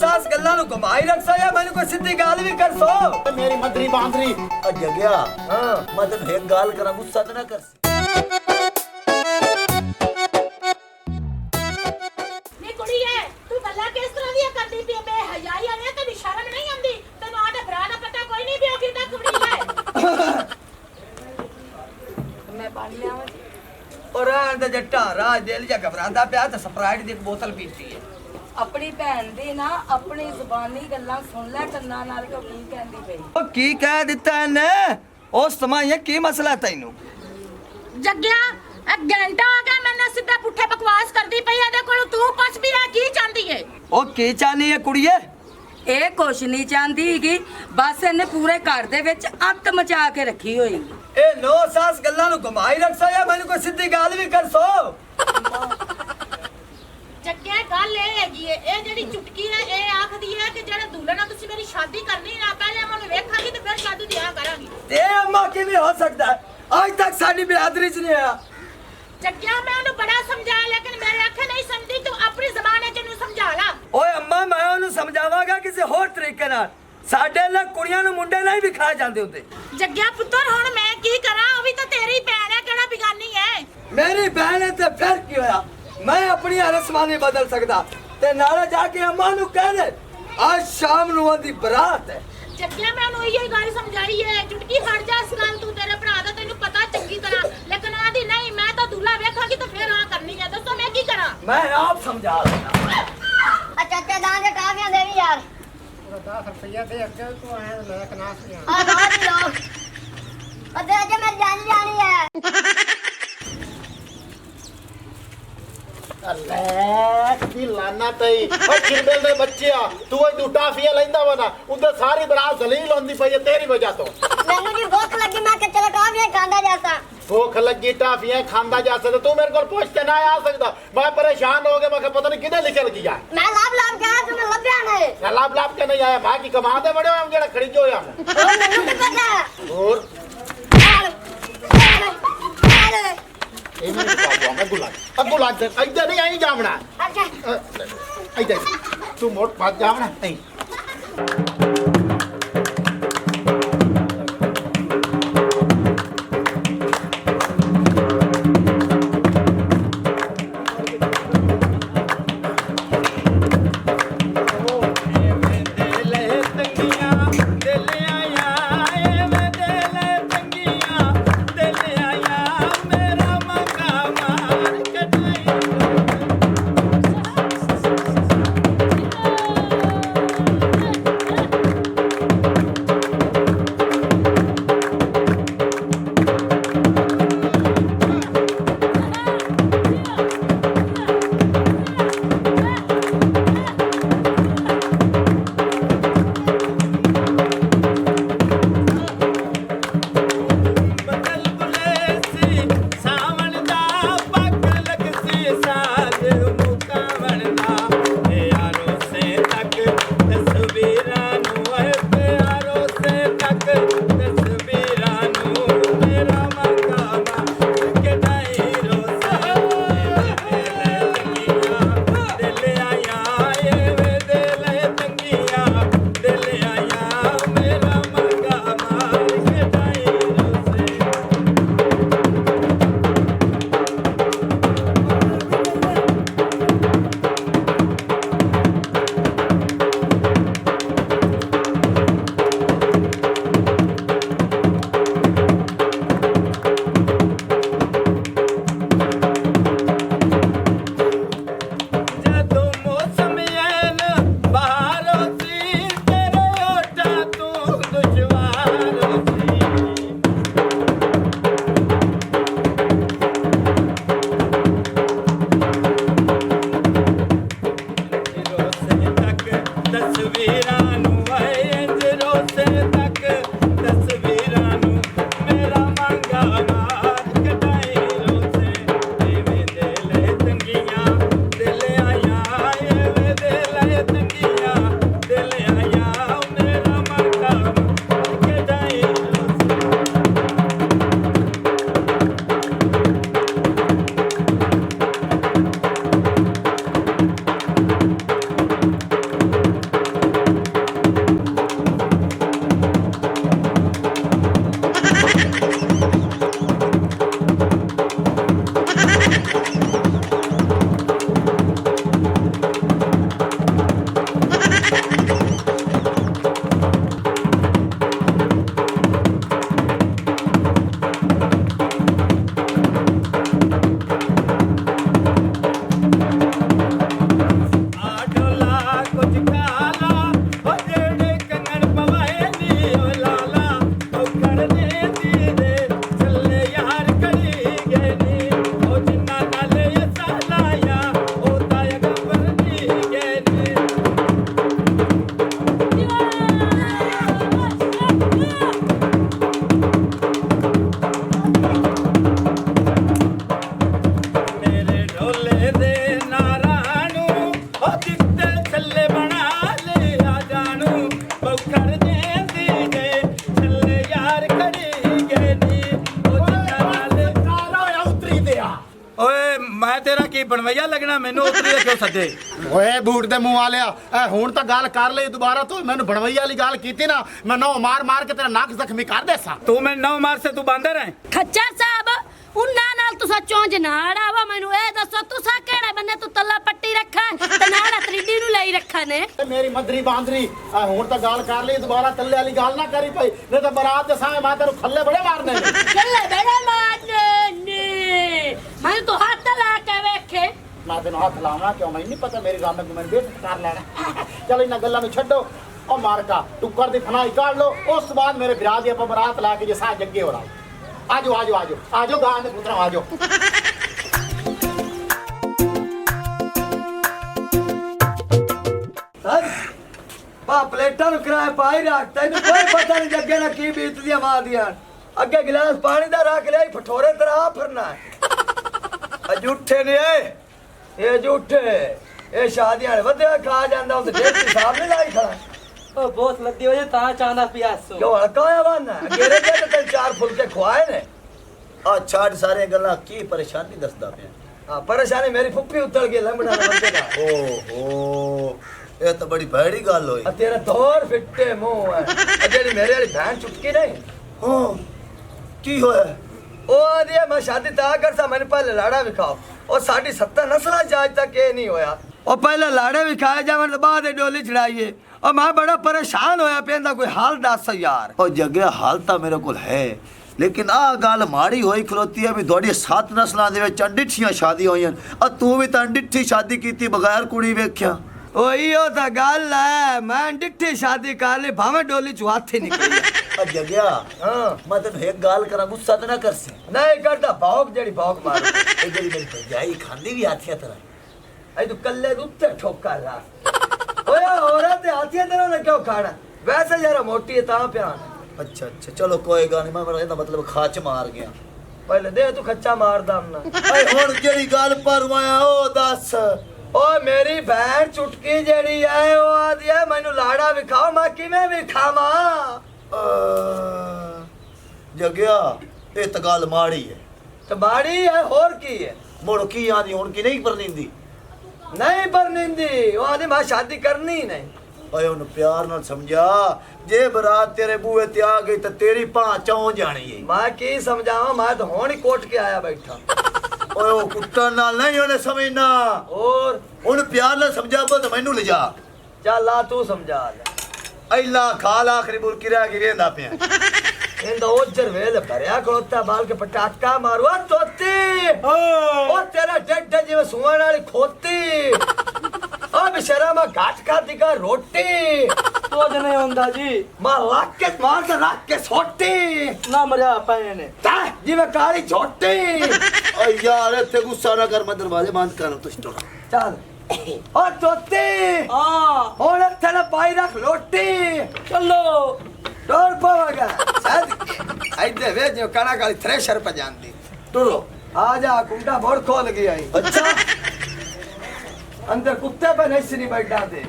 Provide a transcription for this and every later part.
सास गल्लां नु घुमाई रखसा या मैंने कोई सीधी गाल भी कर सो मेरी मंदरी बांदरी जगया हां मैं तेन एक गाल करा गुस्सा तो ना कर नी कुड़ीए तू गल्ला किस तरह दी करदी पई बे हयाई आने ते शर्म नहीं आंदी तैनू आडे भरा दा पता कोई नहीं भी किदा कुड़ी है मैं पानी ले आवां और अंदर जट्टा राज दिल जा घबरांदा पिया ते स्प्राइट दी एक बोतल पीती है अपनी भैन दी ना अपनी जुबानी गल्लां सुन ले कन्ना नाल को की कहंदी पई ओ की कह दिता ने उस समय की मसला तैनू जग्या एक घंटा हो गया मैंने सीधा पुठे बकवास करदी पई एदे कोल तू पुछ भी है की चाहंदी है ओ की चाहनी है कुड़िए ਇਹ ਕੁਛ ਨਹੀਂ ਚਾਹੁੰਦੀ ਹੈਗੀ ਬਸ ਇਹਨੇ ਪੂਰੇ ਘਰ ਦੇ ਵਿੱਚ ਅੱਤ ਮਚਾ ਕੇ ਰੱਖੀ ਹੋਈ ए नो सास गल्लां नु घुमाई रखसा या मैंने कोई सीधी गाल भी कर सो जग्या गल ए हैगी है ए जेडी चुटकी है ए आखदी है कि जेड़ा दूल्हा ना तुसी मेरी शादी करनी ना पहले मैं वेखांगी ते फिर शादी दिया करांगी ते अम्मा की भी हो सकता है आज तक साडी बेहदरी च नहीं आया जग्या मैं उन्हें बड़ा समझाया लेकिन मेरे आखे नहीं समझी तू अपनी ज़बान च इन्हू समझा ला ओए अम्मा मैं उन्हें समझावांगा किसी होर तरीके नाल ਸਾਡੇ ਨਾਲ ਕੁੜੀਆਂ ਨੂੰ ਮੁੰਡੇ ਨਹੀਂ ਵੀ ਖਾ ਜਾਂਦੇ ਹੁੰਦੇ जग्या पुत्र हुण मैं की करा ओ भी तो तेरी भैन है केड़ा बिगानी है मेरी बहन है ते फिर की होया मैं अपनी रस्मां नहीं बदल सकदा ते नाले जाके अम्मा नु कह दे आज शाम ਨੂੰ ਉਹਦੀ ਬਰਾਤ ਹੈ जग्या मैं उन्हें यही गल समझाई है चुटकी हट जा इस गल तू तेरे भरा दा तैनू पता चंगी तरह लेकिन आदी नहीं मैं तो दूल्हा वेखांगी तो फिर आ करनी है दसो मैं की करा मैं आप समझा रहा चाचा दान के काफियां देवी यार 10 रुपया दे अगे तू आए मैं कनास नहीं आ बहुत ही लोग अदे आज मेरी जान जानी है अल्लाह की लाना तई ओ चिरबेल दे बच्चे आ तू ए तू टाफियां लेंदा वा ना उधर सारी बरात जलील होंदी पई है तेरी वजह तो मैनू जी भूख लगी मैं के चलो काफियां खांदा जाता भूख लगी टाफियां खांदा जा सकदा तू मेरे को पूछते ना आ सकदा मैं परेशान हो गया मैं पता नहीं किधर निकल गया मैं लाभ के आया तुम्हें लभ्या नहीं लाभ के नहीं आया भाई की कमा दे बड़े हम जेड़ा खड़ी जो हम ओ मैनू की पता और अरे ਇਹ ਮੈਨੂੰ ਪਾਉਂ ਮੈਂ ਅੱਗੂ ਲੱਗ ਇੱਧਰ ਨਹੀਂ ਆਈ ਜਾਵਣਾ अच्छा ਇੱਧਰ ਤੂੰ ਮੋੜ ਪਾ ਜਾਵਣਾ ਨਹੀਂ ਕੀ ਬਣਵਈਆ ਲੱਗਣਾ ਮੈਨੂੰ ਉਤਰੀ ਕਿਉਂ ਸੱਦੇ ਓਏ ਬੂਟ ਦੇ ਮੂੰਹ ਵਾਲਿਆ ਐ ਹੁਣ ਤਾਂ ਗੱਲ ਕਰ ਲਈ ਦੁਬਾਰਾ ਤੂੰ ਮੈਨੂੰ ਬਣਵਈਆ ਵਾਲੀ ਗੱਲ ਕੀਤੀ ਨਾ ਮੈਂ ਨੌ ਮਾਰ ਮਾਰ ਕੇ ਤੇਰਾ ਨੱਕ ਜ਼ਖਮੀ ਕਰ ਦੇਸਾਂ ਤੂੰ ਮੈਨੂੰ ਨੌ ਮਾਰ ਸੇ ਤੂੰ ਬਾਂਦਰ ਹੈ ਖੱਚਰ ਸਾਹਿਬ ਉਹਨਾਂ ਨਾਲ ਤੁਸੀਂ ਚੌਂਜ ਨਾੜਾ ਵਾ ਮੈਨੂੰ ਇਹ ਦੱਸੋ ਤੁਸੀਂ ਕਿਹੜੇ ਬੰਨੇ ਤੂੰ ਤੱਲਾ ਪੱਟੀ ਰੱਖਾ ਤੇ ਨਾਲ ਤਰੀਡੀ ਨੂੰ ਲਈ ਰੱਖਾ ਨੇ ਏ ਮੇਰੀ ਮੰਦਰੀ ਬਾਂਦਰੀ ਐ ਹੁਣ ਤਾਂ ਗੱਲ ਕਰ ਲਈ ਦੁਬਾਰਾ ਤੱਲੇ ਵਾਲੀ ਗੱਲ ਨਾ ਕਰੀ ਪਈ ਨਹੀਂ ਤਾਂ ਬਰਾਤ ਦੇ ਸਾਹਮਣੇ ਮੈਂ ਤੈਨੂੰ ਥੱਲੇ ਬੜੇ ਮਾਰਨੇ ਨੇ ਚੱਲੇ ਬੜਾ ਮਾਰਨੇ ਨੇ ਮੈਂ ਤੂੰ ਹੱਥ ਲਾ ਕੇ ਵੇਖੇ ਮੈਂ ਤੈਨੂੰ ਹੱਥ ਲਾਉਣਾ ਕਿਉਂ ਮੈਨੂੰ ਨਹੀਂ ਪਤਾ ਮੇਰੀ ਰਾਮ ਨੂੰ ਮੈਨੂੰ ਬੇਟ ਕਰ ਲੈਣਾ ਚਲ ਇਹਨਾਂ ਗੱਲਾਂ ਨੂੰ ਛੱਡੋ ਉਹ ਮਾਰਕਾ ਟੁੱਕਰ ਦੀ ਫਨਾਈ ਕੱਢ ਲਓ ਉਸ ਤੋਂ ਬਾਅਦ ਮੇਰੇ ਵਿਰਾਹ ਦੀ ਆਪਾਂ ਬਰਾਤ ਲਾ ਕੇ ਜੇ ਸਾਹ ਜੱਗੇ ਹੋ ਰਹਾ ਆਜੋ ਆਜੋ ਆਜੋ ਆਜੋ ਗਾਂ ਦੇ ਪੁੱਤਰਾ ਆਜੋ ਪਾ ਪਲੇਟਾਂ ਨੂੰ ਕਿਰਾਏ ਪਾਈ ਰੱਖ ਤੈਨੂੰ ਕੋਈ ਪਤਾ ਨਹੀਂ ਜੱਗੇ ਨਾਲ ਕੀ ਬੀਤਦੀਆਂ ਮਾਰਦੀਆਂ ਅੱਗੇ ਗਿਲਾਸ ਪਾਣੀ ਦਾ ਰੱਖ ਲਿਆ ਫਟੋਰੇ ਤਰ੍ਹਾਂ ਫਿਰਨਾ ਅਜੂਠੇ ਨੇ ਇਹ ਜੂਠੇ ਇਹ ਸ਼ਾਦੀਆਂ ਨੇ ਵਧਿਆ ਖਾ ਜਾਂਦਾ ਉਹ ਦੇਖ ਹਿਸਾਬ ਨਹੀਂ ਲਾਈ ਖੜਾ ਉਹ ਬਹੁਤ ਲੱਦੀ ਹੋ ਜੇ ਤਾਂ ਚਾਹਦਾ ਪਿਆਸੋ ਕਿਉਂ ਹਲਕਾਇਆ ਵਾਨਾ ਗੇਰੇ ਤੇ ਤੇ ਚਾਰ ਫੁਲਕੇ ਖਵਾਏ ਨੇ ਆ ਛੱਡ ਸਾਰੇ ਗੱਲਾਂ ਕੀ ਪਰੇਸ਼ਾਨੀ ਦੱਸਦਾ ਪਿਆ ਹਾਂ ਪਰੇਸ਼ਾਨੀ ਮੇਰੀ ਫੁੱਫੀ ਉਤਲ ਗਈ ਲੰਬੜਾ ਬੰਦੇ ਦਾ ਓਹੋ ਇਹ ਤਾਂ ਬੜੀ ਭੈੜੀ ਗੱਲ ਹੋਈ ਆ ਤੇਰਾ ਦੌਰ ਫਿੱਟੇ ਮੂੰਹ ਹੈ ਆ ਜਿਹੜੀ ਮੇਰੇ ਵਾਲੀ ਭੈਣ ਚੁਟਕੀ ਨਹੀਂ ਹਾਂ ਕੀ ਹੋਇਆ ਉਹ ਆਦੀ ਮੈਂ ਸ਼ਾਦੀ ਤਾਂ ਕਰਦਾ ਮੈਨੂੰ ਪਹਿਲੇ ਲਾੜਾ ਵਿਖਾਓ ਉਹ ਸਾਡੀ 70 ਨਸਲਾਂ ਚ ਅੱਜ ਤੱਕ ਇਹ ਨਹੀਂ ਹੋਇਆ ਉਹ ਪਹਿਲੇ ਲਾੜੇ ਵਿਖਾਏ ਜਾਵਣ ਤੋਂ ਬਾਅਦ ਇਹ ਡੋਲੀ ਚੜਾਈਏ ਉਹ ਮੈਂ ਬੜਾ ਪਰੇਸ਼ਾਨ ਹੋਇਆ ਪੈਂਦਾ ਕੋਈ ਹਾਲ ਦੱਸ ਯਾਰ ਉਹ ਜੱਗੇ ਹਾਲ ਤਾਂ ਮੇਰੇ ਕੋਲ ਹੈ ਲੇਕਿਨ ਆ ਗੱਲ ਮਾੜੀ ਹੋਈ ਖਲੋਤੀ ਹੈ ਵੀ ਤੁਹਾਡੀ 7 ਨਸਲਾਂ ਦੇ ਵਿੱਚ ਅੰਡਿੱਠੀਆਂ ਸ਼ਾਦੀ ਹੋਈਆਂ ਆ ਤੂੰ ਵੀ ਤਾਂ ਅੰਡਿੱਠੀ ਸ਼ਾਦੀ ਕੀਤੀ ਬਗੈਰ ਕੁੜੀ ਵੇਖਿਆ ਉਹੀ ਉਹ ਤਾਂ ਗੱਲ ਹੈ ਮੈਂ ਡਿੱਠੀ ਸ਼ਾਦੀ ਕਰ ਲਈ ਭਾਵੇਂ ਡੋਲੀ ਚ ਹੱਥ ਹੀ ਨਿਕਲੀ ਆ ਜੱਗਿਆ ਹਾਂ ਮੈਂ ਤੈਨੂੰ ਇੱਕ ਗੱਲ ਕਰਾਂ ਗੁੱਸਾ ਤਾਂ ਨਾ ਕਰਸੇ ਨਹੀਂ ਕਰਦਾ ਭੌਕ ਜਿਹੜੀ ਭੌਕ ਮਾਰ ਇਹ ਜਿਹੜੀ ਮੇਰੀ ਭਰਜਾਈ ਖਾਂਦੀ ਵੀ ਹਾਥੀਆਂ ਤਰ੍ਹਾਂ ਐ ਤੂੰ ਕੱਲੇ ਦੇ ਉੱਤੇ ਠੋਕਾ ਲਾ ਓਏ ਔਰਤ ਤੇ ਹਾਥੀਆਂ ਤਰ੍ਹਾਂ ਨੇ ਕਿਉਂ ਖਾਣਾ ਵੈਸੇ ਯਾਰ ਮੋਟੀ ਹੈ ਤਾਂ ਪਿਆਨ ਅੱਛਾ ਅੱਛਾ ਚਲੋ ਕੋਈ ਗੱਲ ਨਹੀਂ ਮੈਂ ਇਹਦਾ ਮਤਲਬ ਖਾਚ ਮਾਰ ਗਿਆ ਪਹਿਲੇ ਦੇ ਤੂੰ ਖੱਚਾ ਮਾਰਦਾ ਨਾ ਓਏ ਹੁਣ ਜਿਹੜੀ ਗੱਲ ਪਰਵਾਇਆ ਉਹ ਦੱਸ ਓ ਮੇਰੀ ਭੈਣ ਚੁਟਕੀ ਜਿਹੜੀ ਐ ਉਹ ਆਦੀ ਐ ਮੈਨੂੰ ਲਾੜਾ ਵਿਖਾਓ ਮੈਂ ਕਿਵੇਂ ਵਿਖਾਵਾਂ ਜਗਿਆ ਇਹ ਤਾਂ ਗੱਲ ਮਾੜੀ ਹੈ ਤੇ ਬਾੜੀ ਐ ਹੋਰ ਕੀ ਹੈ ਮੁੜ ਕੀ ਆਦੀ ਹੁਣ ਕੀ ਨਹੀਂ ਪਰਨਿੰਦੀ ਨਹੀਂ ਪਰਨਿੰਦੀ ਉਹ ਆਦੀ ਮੈਂ ਸ਼ਾਦੀ ਕਰਨੀ ਨਹੀਂ ਓਏ ਉਹਨੂੰ ਪਿਆਰ ਨਾਲ ਸਮਝਾ ਜੇ ਬਰਾਤ ਤੇਰੇ ਬੂਹੇ ਤੇ ਆ ਗਈ ਤਾਂ ਤੇਰੀ ਭਾਂ ਚੌਂ ਜਾਣੀ ਹੈ ਮੈਂ ਕੀ ਸਮਝਾਵਾਂ ਮੈਂ ਤਾਂ ਹੁਣ ਹੀ ਕੋਟ ਕੇ ਆਇਆ ਬੈਠਾ ਓਏ ਉਹ ਕੁੱਟਣ ਨਾਲ ਨਹੀਂ ਉਹਨੇ ਸਮਝਣਾ ਹੋਰ ਉਹਨੂੰ ਪਿਆਰ ਨਾਲ ਸਮਝਾਬੋ ਤਾਂ ਮੈਨੂੰ ਲਿਜਾ ਚੱਲ ਆ ਤੂੰ ਸਮਝਾ ਲੈ ਐਲਾ ਖਾਲ ਆਖਰੀ ਬੁਰਕੀ ਰਹਿ ਗਈ ਰਹਿੰਦਾ ਪਿਆ ਇੰਦਾ ਉਜਰ ਵੇਲੇ ਭਰਿਆ ਖਲੋਤਾ ਬਾਲ ਕੇ ਪਟਾਕਾ ਮਾਰਵਾ ਤੋਤੀ ਉਹ ਤੇਰਾ ਡੱਡ ਜਿਵੇਂ ਸੁਵਣ ਵਾਲੀ ਖੋਤੀ ਆ ਬਿਸ਼ਰਾ ਮੈਂ ਘਾਟ ਖਾਦੀ ਕਾ ਰੋਟੀ ਕੁਝ ਨਹੀਂ ਹੁੰਦਾ ਜੀ ਮੈਂ ਲੱਕ ਕੇ ਮਾਰ ਕੇ ਰੱਖ ਕੇ ਸੋਟੀ ਨਾ ਮਜ਼ਾ ਪਏ ਨੇ ਤਾਂ ਜਿਵੇਂ ਕਾਲੀ ਝੋਟੀ ਓਏ ਯਾਰ ਇੱਥੇ ਗੁੱਸਾ ਨਾ ਕਰ ਮੈਂ ਦਰਵਾਜ਼ੇ ਬੰਦ ਕਰਾਂ ਤੁਸੀਂ ਚੱਲ ਉਹ ਤੋਤੀ ਹਾਂ ਹੁਣ ਤੇਰਾ ਪਾਈ ਰੱਖ ਲੋਟੀ ਚਲੋ ਡੋਰ ਪਾਵਾਗਾ ਸਾਦ ਇੱਥੇ ਵੇ ਜਿਵੇਂ ਕਣਾ ਕਾਲੀ ਥ੍ਰੈਸ਼ਰ ਪਾ ਜਾਂਦੀ ਟੁਰੋ ਆ ਜਾ ਕੁੰਡਾ ਬੋੜ ਖੋਲ ਗਿਆ ਈ ਅੱਛਾ अंदर कुत्ते पे नहीं सिनी बैठा थे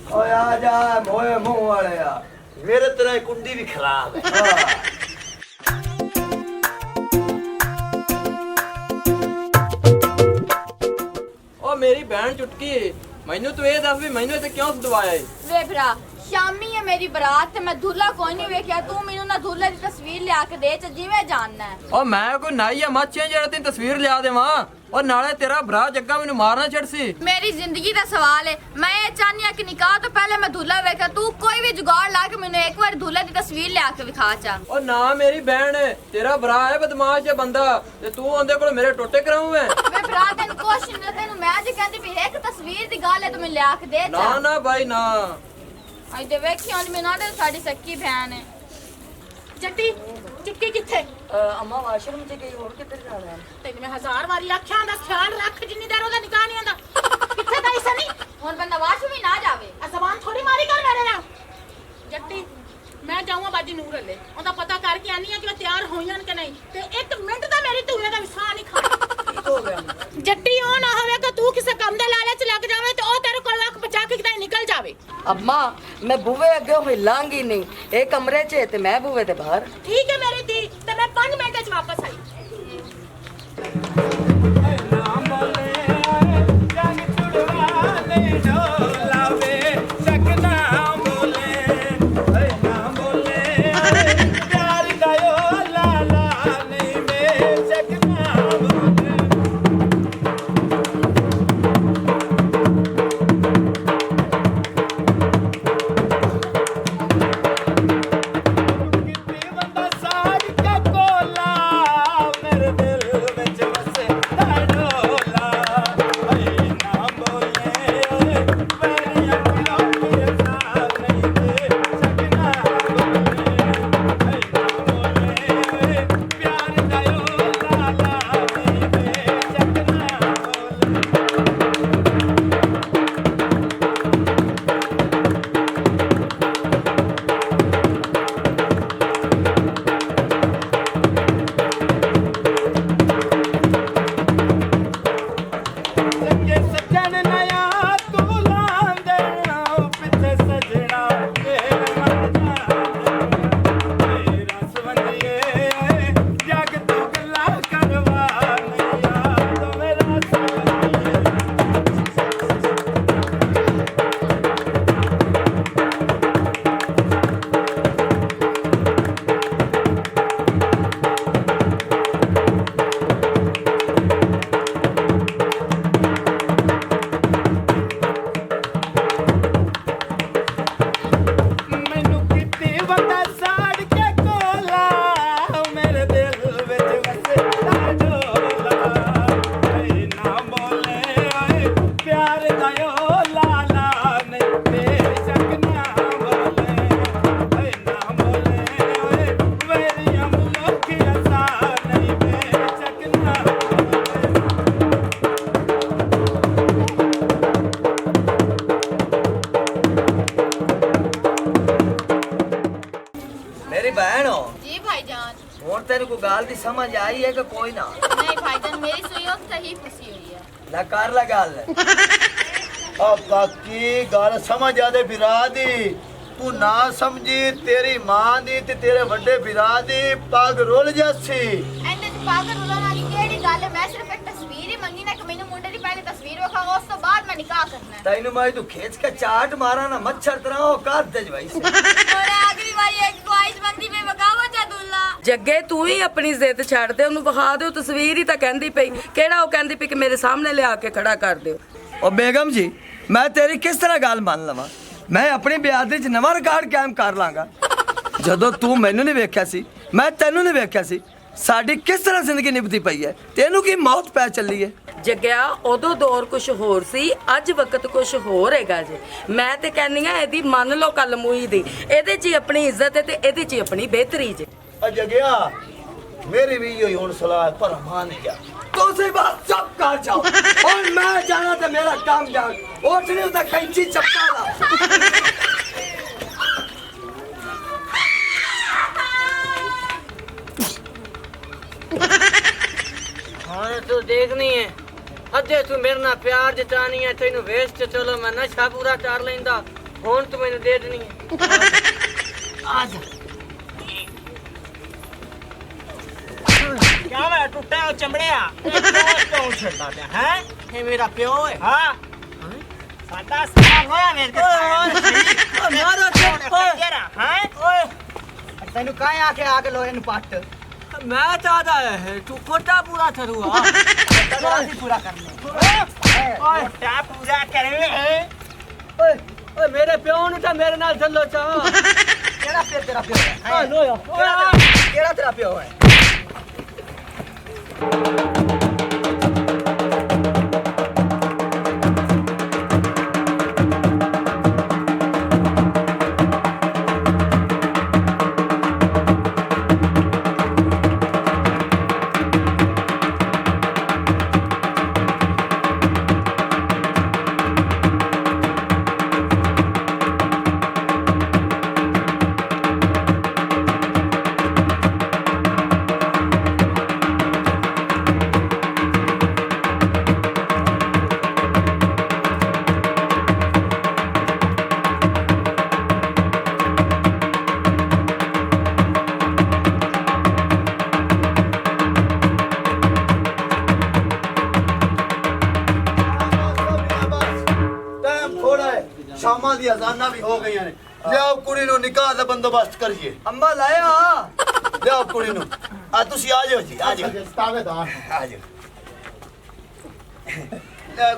ओए आ जा मोए मुंह वाले यार मेरे तरह कुंडी भी खराब है ਉਹ ਮੇਰੀ ਭੈਣ ਚੁਟਕੀ ਮੈਨੂੰ ਤੂੰ ਇਹ ਦੱਸ ਵੀ ਮੈਨੂੰ ਇੱਥੇ ਕਿਉਂ ਸਦਵਾਇਆ ਏ ਵੇ ਭਰਾ ਸ਼ਾਮੀ ਹੈ ਮੇਰੀ ਬਰਾਤ ਤੇ ਮੈਂ ਦੁੱਲਾ ਕੋਈ ਨਹੀਂ ਵੇਖਿਆ ਤੂੰ ਮੈਨੂੰ ਨਾ ਦੁੱਲੇ ਦੀ ਤਸਵੀਰ ਲਿਆ ਕੇ ਦੇ ਚ ਜਿਵੇਂ ਜਾਣਨਾ ਹੈ ਉਹ ਮੈਂ ਕੋਈ ਨਾਈ ਆ ਮਾਚੀਆਂ ਜਿਹੜਾ ਤੈਨੂੰ ਤਸਵੀਰ ਲਿਆ ਦੇਵਾਂ और नाले तेरा भरा जग्गा मैनू मारना छड़सी मेरी जिंदगी का सवाल है मैं ये चाहनी हूं कि निकाह तो पहले मैं दूल्हा वेखा तू कोई भी जुगाड़ ला के मैंने एक बार दूल्हे की तस्वीर लिया के विखा चा और ना मेरी बहन है तेरा भरा है बदमाश है बंदा ते तू ओंदे कोल मेरे टोटे कराऊं मैं भरा तेन क्वेश्चन ने तेन मैं जे कहंदी भी एक तस्वीर दी गल है तो मैं लिया के दे ना चा ना भाई ना आई दे वेखी हुन मैं ना दे साडी सक्की बहन है ਜੱਟੀ ਚੁਟਕੀ ਕਿੱਥੇ अम्मा वाशरूम से गई और किधर जा रहा है ਤੈਨੂੰ ਮੈਂ 1000 ਵਾਰੀ ਆਖਿਆ ਦਾ ਖਿਆਲ ਰੱਖ ਜਿੰਨੀ ਦੇਰ ਉਹਦਾ ਨਿਕਾਹ ਨਹੀਂ ਆਂਦਾ ਕਿੱਥੇ ਗਈ ਸਨੀ हुन बंदा वाशरूम ही ना जावे ਆ ਜ਼ਬਾਨ ਥੋੜੀ ਮਾਰੀ ਕਰ ਮੇਰੇ ਨਾਲ ਜੱਟੀ ਮੈਂ ਜਾਊਂਗਾ ਬਾਜੀ ਨੂਰ ਹਲੇ ਉਹਦਾ ਪਤਾ ਕਰਕੇ ਆਨੀ ਆ ਕਿ ਉਹ ਤਿਆਰ ਹੋਈਆਂ ਕਿ ਨਹੀਂ ਤੇ 1 ਮਿੰਟ ਦਾ ਮੇਰੀ ਧੂਏ ਦਾ ਵਿਸਾਹ ਨਹੀਂ ਖਾਣਾ हो गया ਜੱਟੀ ਉਹ ਨਾ ਹੋਵੇ ਕਿ ਤੂੰ ਕਿਸੇ ਕੰਮ ਦੇ ਲਾਲਚ ਲੱਗ ਜਾਵੇਂ ਤੇ ਉਹ ਤੇਰੇ ਕੋਲ ਅੱਖ ਬਚਾ ਕੇ ਕਿਤੇ ਨਿਕਲ ਜਾਵੇ अम्मा मैं बुवे अगे हिलांगी नहीं एक कमरे च ते मैं बुवे ते बाहर ਠੀਕ ਹੈ ਮੇਰੀ ਧੀ ਤੇ ਮੈਂ 5 ਮਿੰਟ ਚ ਵਾਪਸ ਆਈ मेरी बहन हो जी भाईजान। ਹੁਣ ਤੈਨੂੰ ਕੋਈ ਗੱਲ ਦੀ ਸਮਝ ਆਈ ਹੈ ਕਿ ਕੋਈ ਨਾ नहीं भाईजान, मेरी सुई उत्थे ही फंसी हुई है। ਲੈ ਕਰ ਲਾ ਗੱਲ ਆ ਬਾਕੀ ਗੱਲ ਸਮਝ ਆਦੇ ਬਿਰਾ ਦੀ ਤੂੰ ਨਾ ਸਮਝੀ ਤੇਰੀ ਮਾਂ ਦੀ ਤੇ ਤੇਰੇ ਵੱਡੇ ਬਿਰਾ ਦੀ ਪੱਗ ਰੁੱਲ ਜਾਸੀ ਇਹਨੇ ਚ ਪਾਗਲ ਰੁਲਾਉਣ ਵਾਲੀ ਕਿਹੜੀ ਗੱਲ ਹੈ? ਮੈਂ ਸਿਰਫ ਇੱਕ ਤਸਵੀਰ ਹੀ ਮੰਗੀ ਨਾ ਕਿ ਮੈਨੂੰ ਮੁੰਡੇ ਦੀ ਪਹਿਲੀ ਤਸਵੀਰ ਵਿਖਾਓ, ਉਸ ਤੋਂ ਬਾਅਦ ਮੈਂ ਨਿਕਾਹ ਕਰਨਾ ਹੈ। ਤੈਨੂੰ ਮੈਂ ਤੂੰ ਖੇਚ ਕੇ ਚਾਟ ਮਾਰਾ ਨਾ ਮੱਛਰ ਤਰ੍ਹਾਂ ਉਹ ਕਰ ਦੇ ਜਵਾਈ ਸੇ और आखिरी बार एक ख्वाहिश मंगती में बगावो चादुल्ला। ਜੱਗੇ ਤੂੰ ਹੀ ਆਪਣੀ ਜ਼ਿੱਦ ਛੱਡ ਦੇ, ਉਹਨੂੰ ਵਿਖਾ ਦਿਓ ਤਸਵੀਰ ਹੀ ਤਾਂ ਕਹਿੰਦੀ ਪਈ। ਕਿਹੜਾ ਉਹ ਕਹਿੰਦੀ ਪਈ ਕਿ ਮੇਰੇ ਸਾਹਮਣੇ ਲਿਆ ਕੇ ਖੜਾ ਕਰ ਦਿਓ। ਉਹ ਬੇਗਮ ਜੀ ਮੈਂ ਤੇਰੀ ਕਿਸ ਤਰ੍ਹਾਂ ਗੱਲ ਮੰਨ ਲਵਾਂ? ਮੈਂ ਆਪਣੀ ਬਿਆਦਰੀ 'ਚ ਨਵਾਂ ਰਿਕਾਰਡ ਕਾਇਮ ਕਰ ਲਾਂਗਾ। ਜਦੋਂ ਤੂੰ ਮੈਨੂੰ ਨਹੀਂ ਵੇਖਿਆ ਸੀ, ਮੈਂ ਤੈਨੂੰ ਨਹੀਂ ਵੇਖਿਆ ਸੀ, ਸਾਡੀ ਕਿਸ ਤਰ੍ਹਾਂ ਜ਼ਿੰਦਗੀ ਨਿਭਦੀ ਪਈ ਹੈ, ਤੈਨੂੰ ਕੀ ਮੌਤ ਪੈ ਚੱਲੀ ਹੈ? ਜੱਗਿਆ ਉਦੋਂ ਦੌਰ ਕੁਝ ਹੋਰ ਸੀ, ਅੱਜ ਵਕਤ ਕੁਝ ਹੋਰ ਹੈਗਾ ਜੀ। ਮੈਂ ਤੇ ਕਹਿੰਦੀ ਆ ਇਹਦੀ ਮੰਨ ਲਓ ਕੱਲ ਮੂਈ ਦੀ, ਇਹਦੇ 'ਚ ਹੀ ਆਪਣੀ ਇੱਜ਼ਤ ਹੈ ਤੇ ਇਹਦੇ 'ਚ ਹੀ ਆਪਣੀ ਬਿਹਤਰੀ ਜੀ। ਆ ਜਗਿਆ ਮੇਰੀ ਵੀ ਇਹੀ ਹੁਣ ਸਲਾਹ ਪਰ ਮੰਨ ਜਾ ਤੁਸੀਂ ਬਸ ਚੁੱਪ ਕਰ ਜਾਓ और मैं जाना तो मेरा काम जान उठने तो कैंची चपका ला हाँ तू देखनी है अजे तू मेरे ना प्यार जतानी है तेन वेस्ट च चलो मैं नशा पूरा कर लेंदा हुन तू मैंने दे देनी है आजा क्या मैं टूटा चमड़िया क्यों छड़ना पे हैं? ये मेरा प्यो है हाँ सादा सवाल होया मेरे के मारो तेरा हैं? ओए तैनू काहे आके आके लोहे नु पट मैं चाहता है तू कोटा पूरा करूँगा पूरा करने ओए टा पूरा करने ओए मेरे प्यो ने तो मेरे नाल चलो चा केड़ा पे तेरा प्यो है? हाँ लो केड़ा तेरा प्यो है? थोड़ा है शामा दी अजाना भी हो गई ने लियाओ कुड़ी नु निकाह दा बंदोबस्त करिए अम्मा लाया लियाओ कुड़ी नु आ तुसी आ जाओ जी आ जाओ तावेदार आ जाओ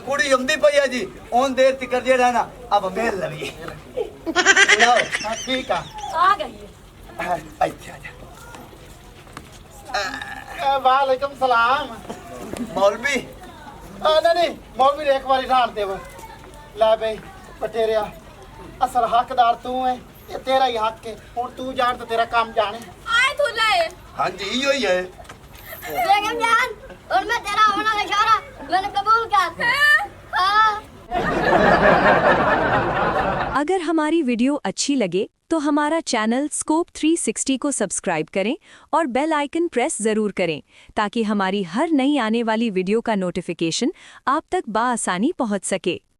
कुड़ी हमदी पई है जी ओन देर तक जेड़ा है ना अब मेल लवी लियाओ हाँ, ठीक है आ गई है। अच्छा जा वालेकुम सलाम मौलवी नहीं मौलवी ने एक बारी डांट दे वो ले भाई पटेरिया असल हकदार तू है ये तेरा ही हक है हुन तू जान तो तेरा काम जाने आए दूल्हा है हां जी इयो ही है बेगम जान और मैं तेरा होना इशारा मैंने कबूल कर हाँ। अगर हमारी वीडियो अच्छी लगे तो हमारा चैनल स्कोप 360 को सब्सक्राइब करें और बेल आइकन प्रेस ज़रूर करें ताकि हमारी हर नई आने वाली वीडियो का नोटिफिकेशन आप तक बआसानी पहुंच सके।